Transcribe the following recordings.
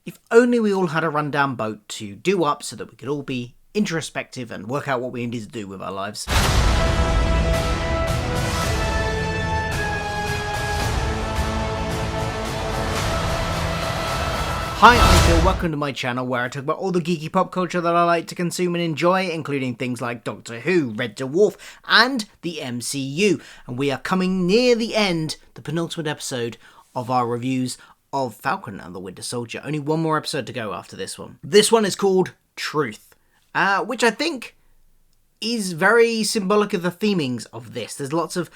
If only we all had a rundown boat to do up so that we could all be introspective and work out what we need to do with our lives. Hi, I'm Phil, welcome to my channel where I talk about all the geeky pop culture that I like to consume and enjoy, including things like Doctor Who, Red Dwarf, and the MCU. And we are coming near the end, the penultimate episode of our reviews of Falcon and the Winter Soldier. Only one more episode to go after this one. This one is called Truth, which I think is very symbolic of the themings of this. There's lots of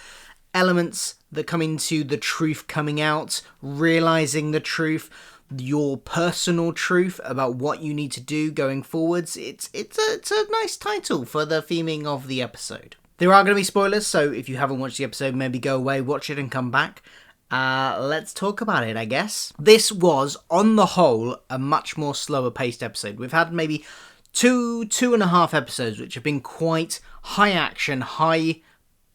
elements that come into the truth coming out, realising the truth, your personal truth about what you need to do going forwards. It's a nice title for the theming of the episode. There are going to be spoilers, so if you haven't watched the episode, maybe go away, watch it and come back. Let's talk about it, I guess. This was, on the whole, a much more slower paced episode. We've had maybe two and a half episodes which have been quite high action, high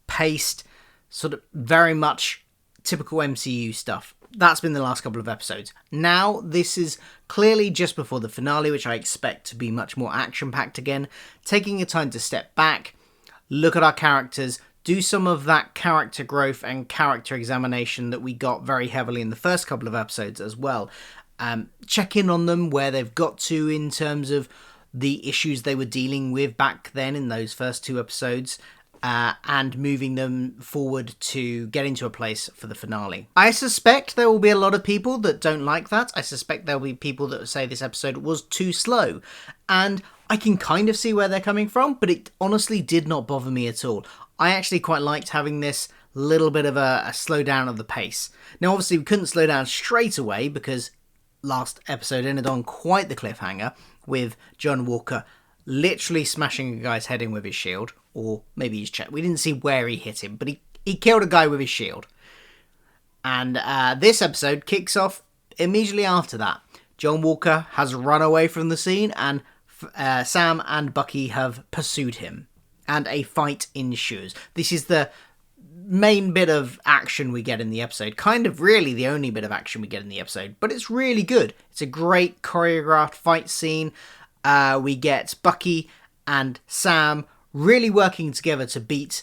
paced, sort of very much typical MCU stuff. That's been the last couple of episodes. Now, this is clearly just before the finale, which I expect to be much more action-packed again. Taking a time to step back, look at our characters, do some of that character growth and character examination that we got very heavily in the first couple of episodes as well. Check in on them, where they've got to in terms of the issues they were dealing with back then in those first two episodes. And moving them forward to get into a place for the finale. I suspect there will be a lot of people that don't like that. I suspect there will be people that say this episode was too slow. And I can kind of see where they're coming from, but it honestly did not bother me at all. I actually quite liked having this little bit of a slowdown of the pace. Now, obviously, we couldn't slow down straight away because last episode ended on quite the cliffhanger with John Walker literally smashing a guy's head in with his shield. Or maybe his chest. We didn't see where he hit him, but he killed a guy with his shield. And this episode kicks off immediately after that. John Walker has run away from the scene, and Sam and Bucky have pursued him. And a fight ensues. This is the main bit of action we get in the episode. Kind of really the only bit of action we get in the episode. But it's really good. It's a great choreographed fight scene. We get Bucky and Sam really working together to beat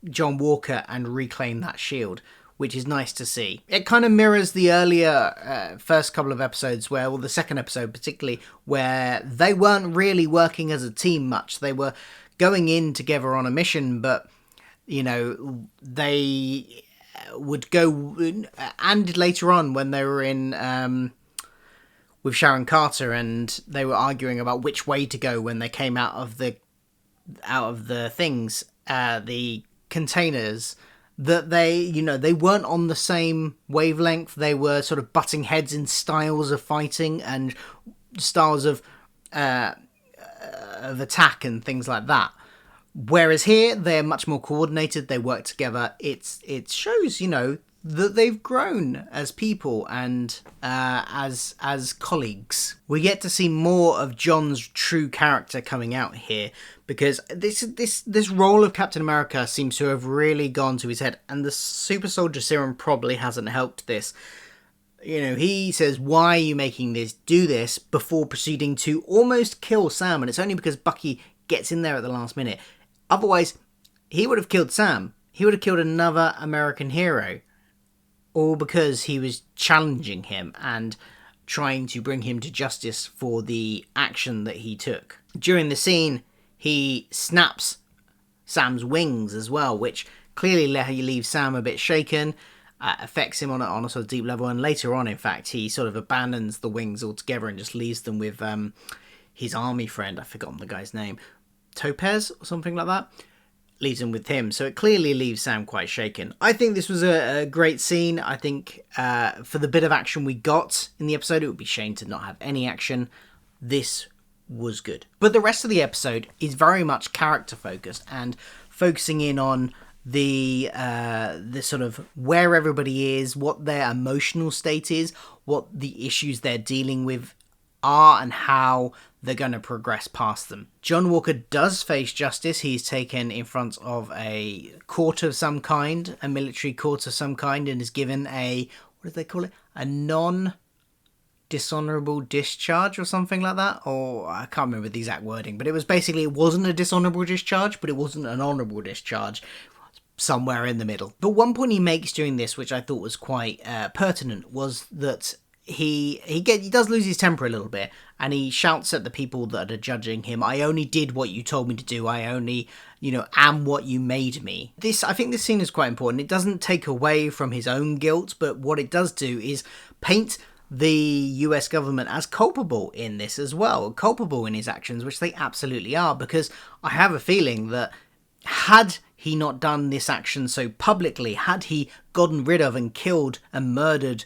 John Walker and reclaim that shield, which is nice to see. It kind of mirrors the earlier first couple of episodes where, well, the second episode particularly, where they weren't really working as a team much. They were going in together on a mission, but, you know, they would go, and later on when they were in with Sharon Carter and they were arguing about which way to go when they came out of the things, the containers, that they weren't on the same wavelength. They were sort of butting heads in styles of fighting and styles of attack and things like that. Whereas here, they're much more coordinated. They work together. It shows, that they've grown as people and as colleagues. We get to see more of John's true character coming out here, because this role of Captain America seems to have really gone to his head, and the super soldier serum probably hasn't helped this. He says, "Why are you making this? Do this," before proceeding to almost kill Sam, and it's only because Bucky gets in there at the last minute. Otherwise, he would have killed Sam. He would have killed another American hero. All because he was challenging him and trying to bring him to justice for the action that he took. During the scene, he snaps Sam's wings as well, which clearly leaves Sam a bit shaken, affects him on a sort of deep level, and later on, in fact, he sort of abandons the wings altogether and just leaves them with his army friend. I've forgotten the guy's name. Topaz or something like that. Leaves him with him, so it clearly leaves Sam quite shaken. I think this was a great scene. I think for the bit of action we got in the episode, it would be a shame to not have any action. This was good. But the rest of the episode is very much character focused and focusing in on the sort of where everybody is, what their emotional state is, what the issues they're dealing with are, and how they're going to progress past them. John Walker does face justice. He's taken in front of a court of some kind, a military court of some kind, and is given a, what do they call it? A non dishonorable discharge or something like that, or I can't remember the exact wording, but it was basically, it wasn't a dishonorable discharge, but it wasn't an honorable discharge, somewhere in the middle. But one point he makes during this, which I thought was quite pertinent, was that he does lose his temper a little bit, and he shouts at the people that are judging him, "I only did what you told me to do. I only, am what you made me." I think this scene is quite important. It doesn't take away from his own guilt, but what it does do is paint the US government as culpable in this as well, culpable in his actions, which they absolutely are, because I have a feeling that had he not done this action so publicly, had he gotten rid of and killed and murdered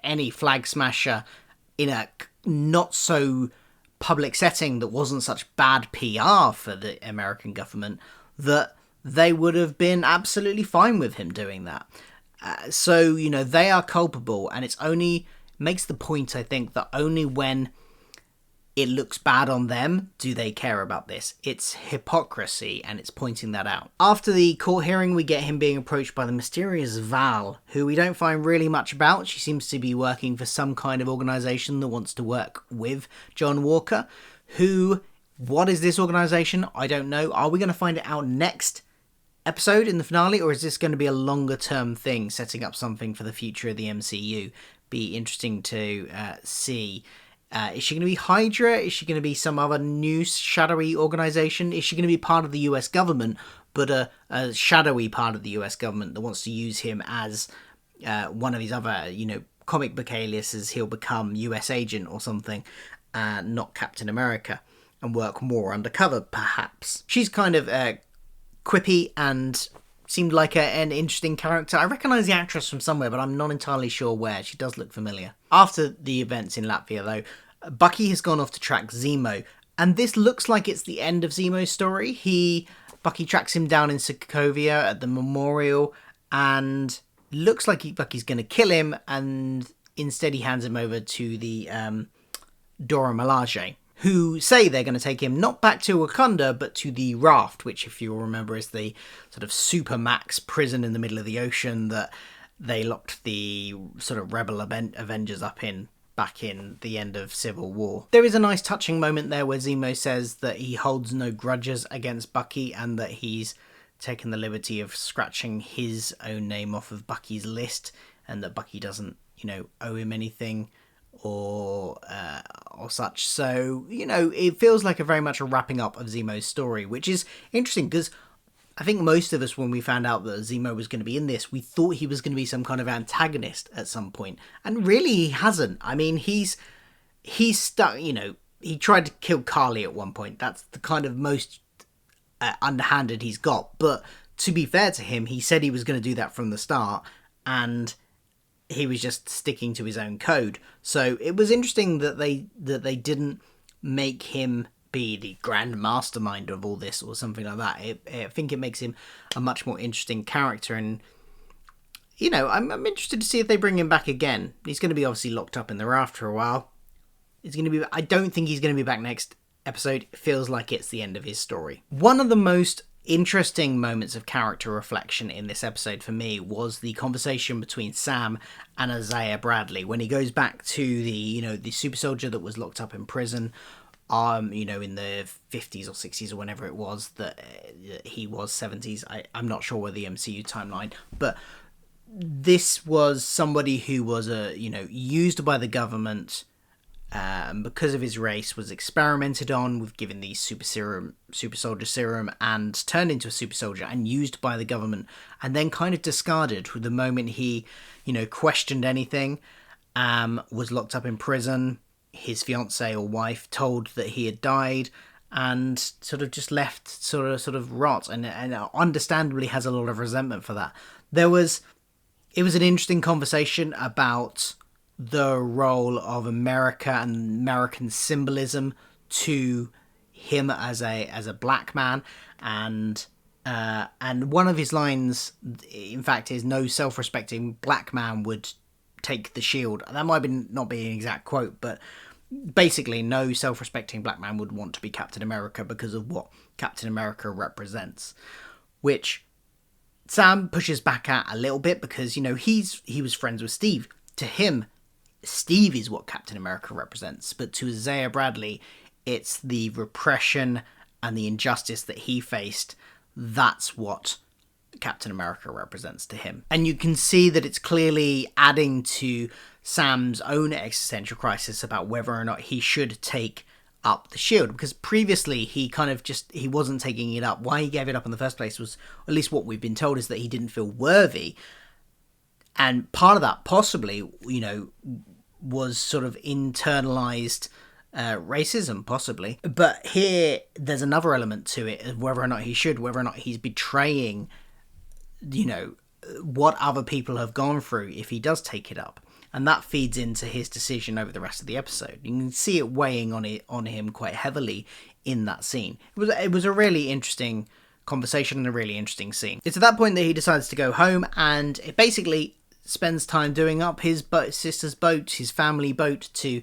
any flag smasher in a not so public setting that wasn't such bad PR for the American government, that they would have been absolutely fine with him doing that. So they are culpable, and it's only makes the point, I think, that only when it looks bad on them do they care about this. It's hypocrisy, and it's pointing that out. After the court hearing, we get him being approached by the mysterious Val, who we don't find really much about. She seems to be working for some kind of organisation that wants to work with John Walker. What is this organisation? I don't know. Are we going to find it out next episode in the finale, or is this going to be a longer term thing, setting up something for the future of the MCU? Be interesting to see. Is she going to be Hydra? Is she going to be some other new shadowy organisation? Is she going to be part of the US government, but a shadowy part of the US government that wants to use him as one of his other, comic book aliases? He'll become US agent or something, not Captain America, and work more undercover, perhaps. She's kind of quippy and seemed like an interesting character. I recognise the actress from somewhere, but I'm not entirely sure where. She does look familiar. After the events in Latvia, though, Bucky has gone off to track Zemo, and this looks like it's the end of Zemo's story. Bucky tracks him down in Sokovia at the memorial, and looks like Bucky's going to kill him, and instead he hands him over to the Dora Milaje, who say they're going to take him not back to Wakanda, but to the Raft, which, if you'll remember, is the sort of supermax prison in the middle of the ocean that they locked the sort of rebel Avengers up in back in the end of Civil War. There is a nice touching moment there where Zemo says that he holds no grudges against Bucky, and that he's taken the liberty of scratching his own name off of Bucky's list, and that Bucky doesn't, owe him anything or such. So, it feels like very much a wrapping up of Zemo's story, which is interesting because I think most of us, when we found out that Zemo was going to be in this, we thought he was going to be some kind of antagonist at some point, and really he hasn't. I mean, he's stuck. He tried to kill Carly at one point. That's the kind of most underhanded he's got. But to be fair to him, he said he was going to do that from the start, and he was just sticking to his own code. So it was interesting that they didn't make him be the grand mastermind of all this or something like that. I think it makes him a much more interesting character, and I'm interested to see if they bring him back again. He's going to be obviously locked up in the Raft for a while. I don't think he's going to be back next episode. It feels like it's the end of his story. One of the most interesting moments of character reflection in this episode for me was the conversation between Sam and Isaiah Bradley when he goes back to the super soldier that was locked up in prison in the 50s or 60s or whenever it was that he was 70s. I'm not sure where the MCU timeline, but this was somebody who was used by the government because of his race, was experimented on with given the super soldier serum, and turned into a super soldier and used by the government, and then kind of discarded with the moment he questioned anything, was locked up in prison. His fiancée or wife told that he had died, and sort of just left sort of rot, and understandably has a lot of resentment for that. It was an interesting conversation about the role of America and American symbolism to him as a black man, and one of his lines, in fact, is "No self-respecting black man would take the shield." That might not be an exact quote, but basically, no self-respecting black man would want to be Captain America because of what Captain America represents, which Sam pushes back at a little bit because he was friends with Steve. To him, Steve is what Captain America represents, but to Isaiah Bradley, it's the repression and the injustice that he faced. That's what Captain America represents to him. And you can see that it's clearly adding to Sam's own existential crisis about whether or not he should take up the shield, because previously he wasn't taking it up. Why he gave it up in the first place was, at least what we've been told, is that he didn't feel worthy. And part of that possibly, was sort of internalized racism, possibly. But here, there's another element to it, of whether or not he should, whether or not he's betraying, what other people have gone through if he does take it up. And that feeds into his decision over the rest of the episode. You can see it weighing on him quite heavily in that scene. It was a really interesting conversation and a really interesting scene. It's at that point that he decides to go home, and it basically spends time doing up his sister's boat, his family boat, to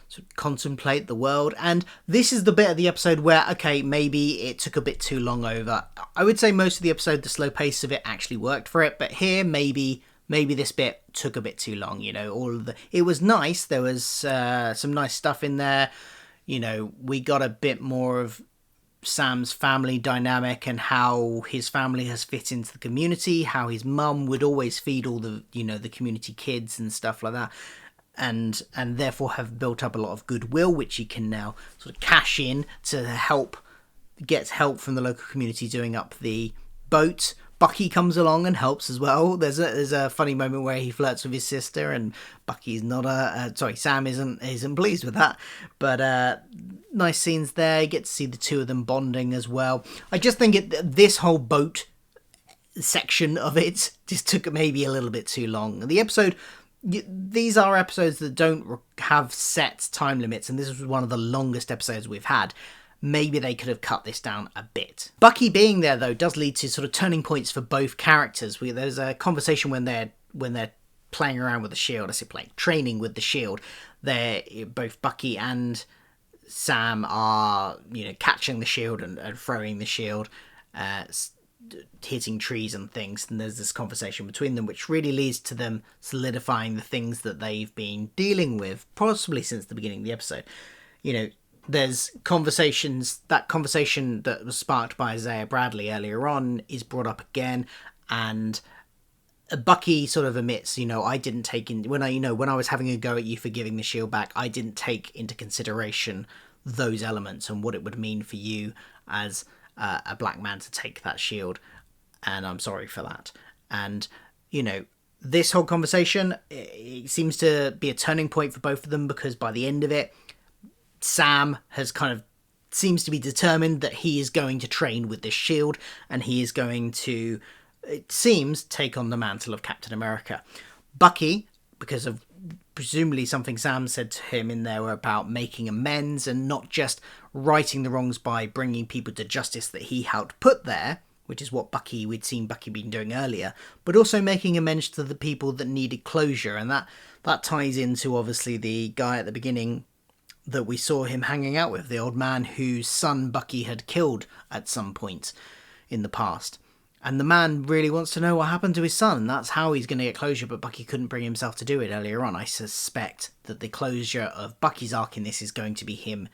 sort of contemplate the world. And this is the bit of the episode where, okay, maybe it took a bit too long over. I would say most of the episode, the slow pace of it actually worked for it, but here maybe this bit took a bit too long. It was nice. There was some nice stuff in there. We got a bit more of Sam's family dynamic and how his family has fit into the community, how his mum would always feed all the the community kids and stuff like that, and therefore have built up a lot of goodwill, which he can now sort of cash in to get help from the local community doing up the boat. Bucky comes along and helps as well. There's a funny moment where he flirts with his sister, and Bucky's not Sam isn't pleased with that. But nice scenes there. You get to see the two of them bonding as well. I just think this whole boat section of it just took maybe a little bit too long. The episode, these are episodes that don't have set time limits, and this was one of the longest episodes we've had. Maybe they could have cut this down a bit. Bucky being there, though, does lead to sort of turning points for both characters. There's a conversation when they're playing around with the shield. I say training with the shield. Both Bucky and Sam are, catching the shield and throwing the shield, hitting trees and things. And there's this conversation between them, which really leads to them solidifying the things that they've been dealing with, possibly since the beginning of the episode. There's conversations, that conversation that was sparked by Isaiah Bradley earlier on is brought up again, and Bucky sort of admits, I didn't take in, when I was having a go at you for giving the shield back, I didn't take into consideration those elements and what it would mean for you as a black man to take that shield, and I'm sorry for that. And, this whole conversation, it seems to be a turning point for both of them, because by the end of it, Sam seems to be determined that he is going to train with this shield, and he is going to, it seems, take on the mantle of Captain America. Bucky, because of presumably something Sam said to him in there about making amends and not just righting the wrongs by bringing people to justice that he helped put there, which is what we'd seen Bucky been doing earlier, but also making amends to the people that needed closure. And that ties into, obviously, the guy at the beginning that we saw him hanging out with, the old man whose son Bucky had killed at some point in the past. And the man really wants to know what happened to his son, and that's how he's going to get closure, but Bucky couldn't bring himself to do it earlier on. I suspect that the closure of Bucky's arc in this is going to be him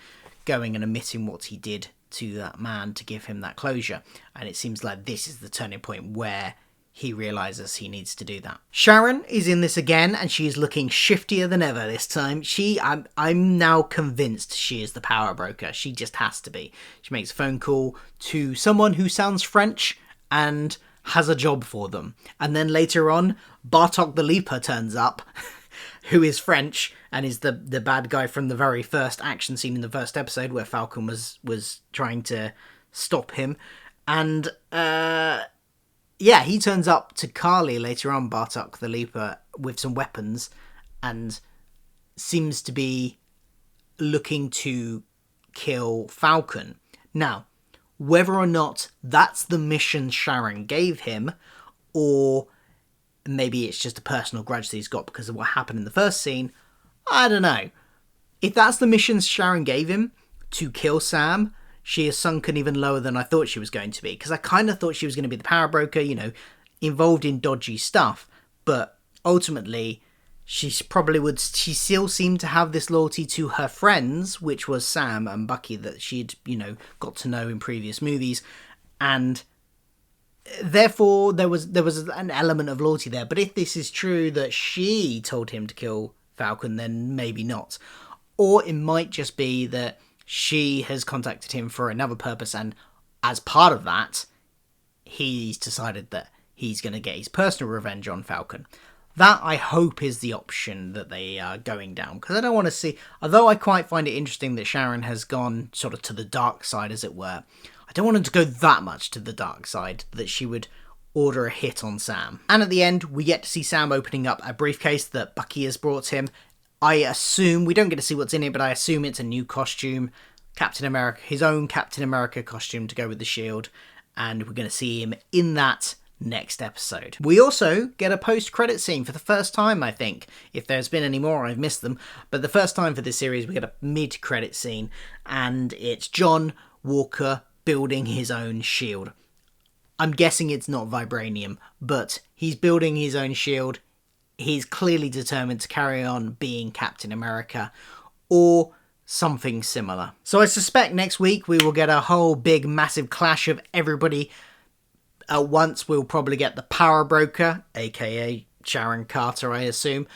going and admitting what he did to that man to give him that closure. And it seems like this is the turning point where he realizes he needs to do that. Sharon is in this again, and she is looking shiftier than ever this time. I'm now convinced she is the power broker. She just has to be. She makes a phone call to someone who sounds French and has a job for them. And then later on, Bartok the Leaper turns up, who is French and is the bad guy from the very first action scene in the first episode where Falcon was trying to stop him. And yeah, he turns up to Carly later on, Bartok the Leaper, with some weapons, and seems to be looking to kill Falcon. Now, whether or not that's the mission Sharon gave him, or maybe it's just a personal grudge that he's got because of what happened in the first scene, I don't know. If that's the mission Sharon gave him, to kill Sam, she has sunken even lower than I thought she was going to be, because I kind of thought she was going to be the power broker, involved in dodgy stuff, but ultimately she still seem to have this loyalty to her friends, which was Sam and Bucky, that she'd, got to know in previous movies, and therefore there was an element of loyalty there. But if this is true that she told him to kill Falcon, then maybe not. Or it might just be that she has contacted him for another purpose, and as part of that, he's decided that he's going to get his personal revenge on Falcon. That, I hope, is the option that they are going down. Because I don't want to see... Although I quite find it interesting that Sharon has gone sort of to the dark side, as it were, I don't want her to go that much to the dark side that she would order a hit on Sam. And at the end, we get to see Sam opening up a briefcase that Bucky has brought him. I assume... We don't get to see what's in it, but I assume it's a new costume. Captain America, his own Captain America costume to go with the shield. And we're going to see him in that next episode. We also get a post-credit scene for the first time, I think. If there's been any more, I've missed them. But the first time for this series, we get a mid-credit scene, and it's John Walker building his own shield. I'm guessing it's not vibranium, but he's building his own shield. He's clearly determined to carry on being Captain America, or something similar. So I suspect next week we will get a whole big massive clash of everybody at once. We'll probably get the Power Broker, aka Sharon Carter, I assume.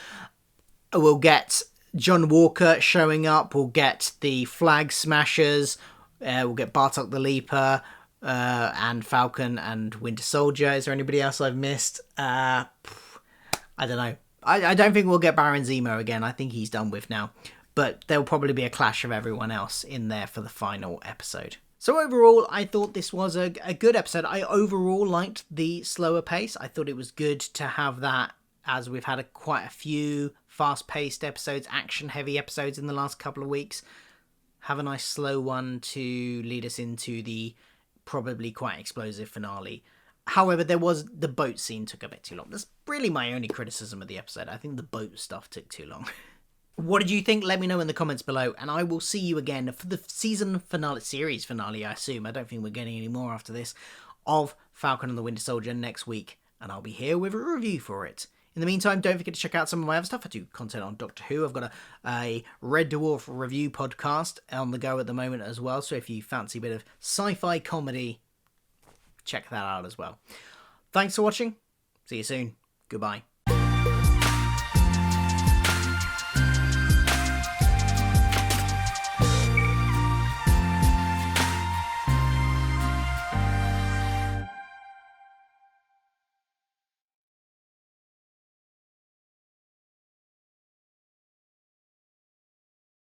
We'll get John Walker showing up. We'll get the Flag Smashers. We'll get Bartok the Leaper, and Falcon and Winter Soldier. Is there anybody else I've missed? I don't know. I don't think we'll get Baron Zemo again. I think he's done with now. But there'll probably be a clash of everyone else in there for the final episode. So overall, I thought this was a good episode. I overall liked the slower pace. I thought it was good to have that, as we've had quite a few fast-paced episodes, action-heavy episodes in the last couple of weeks. Have a nice slow one to lead us into the probably quite explosive finale. However, the boat scene took a bit too long. That's really my only criticism of the episode. I think the boat stuff took too long. What did you think? Let me know in the comments below, and I will see you again for the series finale, I assume. I don't think we're getting any more after this, of Falcon and the Winter Soldier next week, and I'll be here with a review for it. In the meantime, don't forget to check out some of my other stuff. I do content on Doctor Who. I've got a Red Dwarf review podcast on the go at the moment as well, so if you fancy a bit of sci-fi comedy, check that out as well. Thanks for watching. See you soon. Goodbye.